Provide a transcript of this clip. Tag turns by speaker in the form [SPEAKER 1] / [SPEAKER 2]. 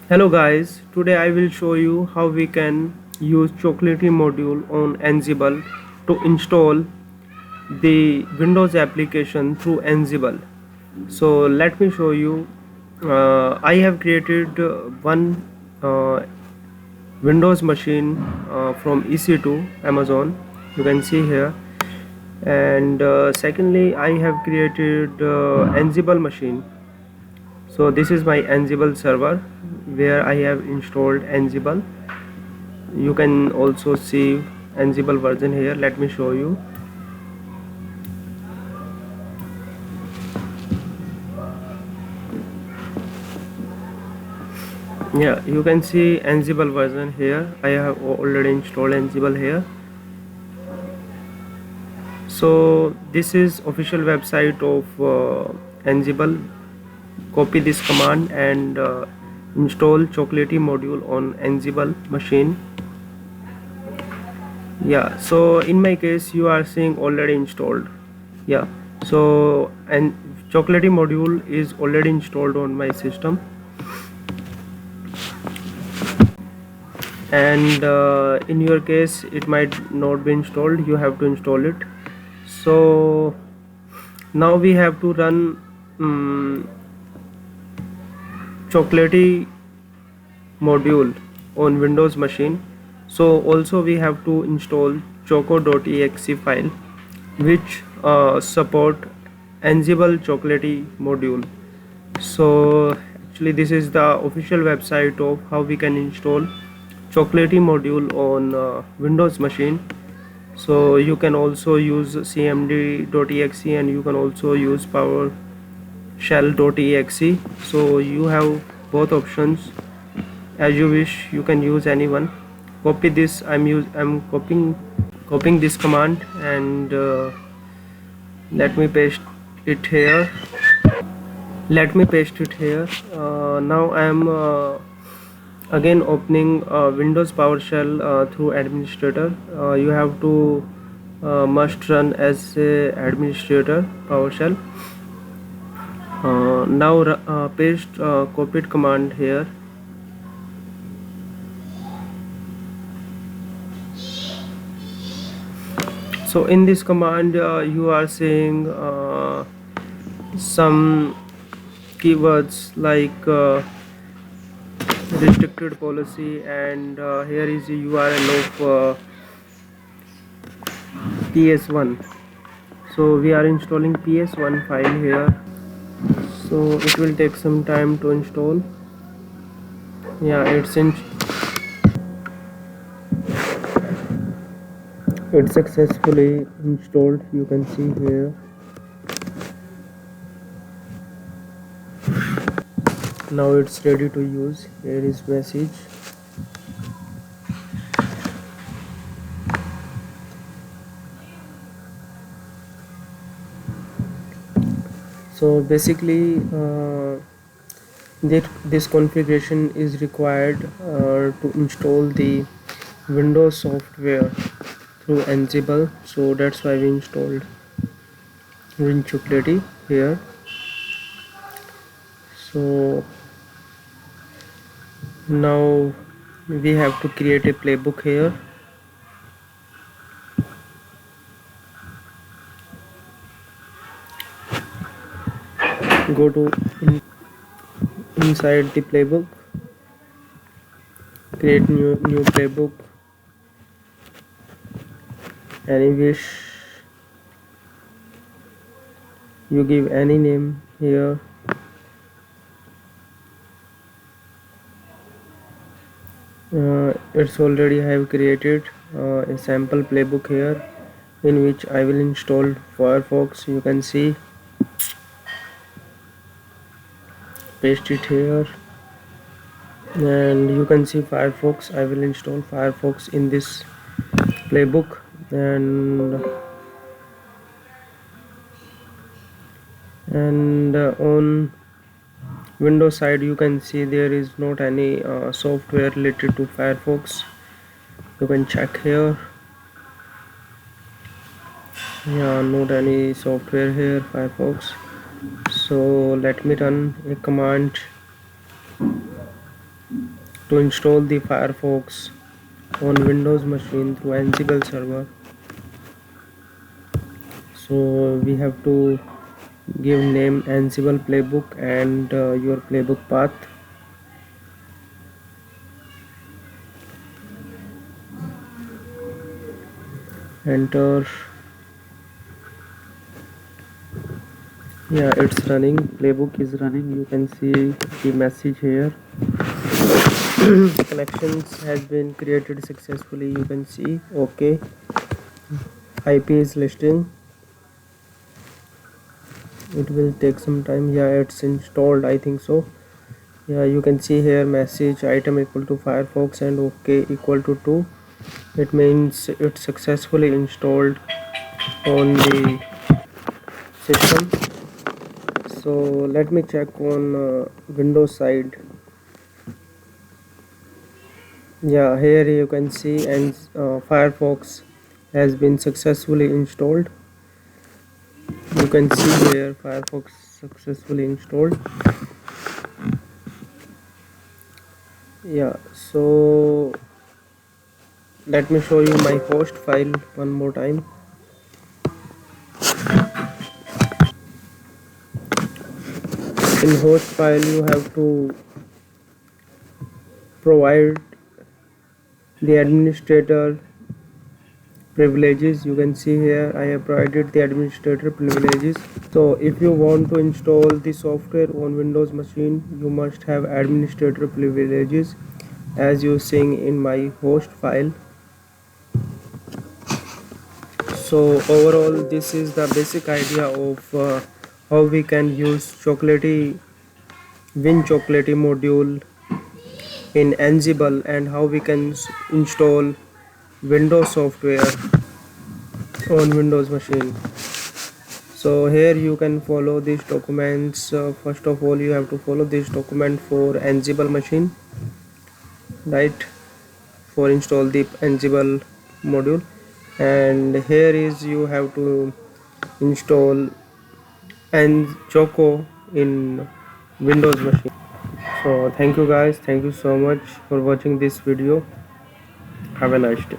[SPEAKER 1] Hello guys, today I will show you how we can use Chocolatey module on Ansible to install the Windows application through Ansible. So let me show you. I have created one uh, Windows machine from EC2 Amazon. You can see here. And secondly, I have created Ansible machine. So this is my Ansible server where I have installed Ansible. You can also see Ansible version here. Let me show you. Yeah, you can see Ansible version here. I have already installed Ansible here. So this is official website of Ansible. Copy this command and install Chocolatey module on Ansible machine. Yeah, so in my case you are seeing already installed. Yeah, so and Chocolatey module is already installed on my system. And in your case it might not be installed, you have to install it. So now we have to run Chocolatey module on Windows machine. So also we have to install choco.exe file which support Ansible Chocolatey module. So actually this is the official website of how we can install Chocolatey module on Windows machine. So you can also use cmd.exe and you can also use powershell.exe. So you have both options as you wish. You can use anyone. Copy this. I'm copying this command and let me paste it here. Now I am again opening Windows PowerShell through administrator. You have to must run as a administrator PowerShell. Now paste copied command here. So in this command you are seeing some keywords like restricted policy, and here is the URL of PS1. So we are installing PS1 file here, so it will take some time to install. Yeah, it's successfully installed. You can see here. Now it's ready to use. Here is message. So basically this configuration is required to install the Windows software through Ansible. So that's why we installed WinChocolatey here. So now we have to create a playbook here. Go to inside the playbook, create new playbook, any wish. You give any name here. It's already I have created a sample playbook here in which I will install Firefox. You can see, paste it here, and you can see Firefox. I will install Firefox in this playbook, and on Windows side you can see there is not any software related to Firefox. You can check here. Yeah, not any software here Firefox. So let me run a command to install the Firefox on Windows machine through Ansible server. So we have to give name Ansible playbook and your playbook path. Enter. Yeah, it's running. Playbook is running. You can see the message here. Connections has been created successfully. You can see. Okay. IP is listing. It will take some time. Yeah, it's installed, I think so. Yeah, you can see here message item equal to Firefox and OK equal to 2. It means it's successfully installed on the system. So let me check on Windows side. Yeah, here you can see and Firefox has been successfully installed. You can see here Firefox successfully installed. Yeah, so let me show you my host file one more time. In host file you have to provide the administrator privileges. You can see here I have provided the administrator privileges. So if you want to install the software on Windows machine, you must have administrator privileges as you seeing in my host file. So overall this is the basic idea of how we can use WinChocolatey module in Ansible and how we can install Windows software on Windows machine. So here you can follow these documents. First of all you have to follow this document for Ansible machine, right, for install the Ansible module, and here is you have to install Choco in Windows machine. So thank you guys, thank you so much for watching this video. Have a nice day.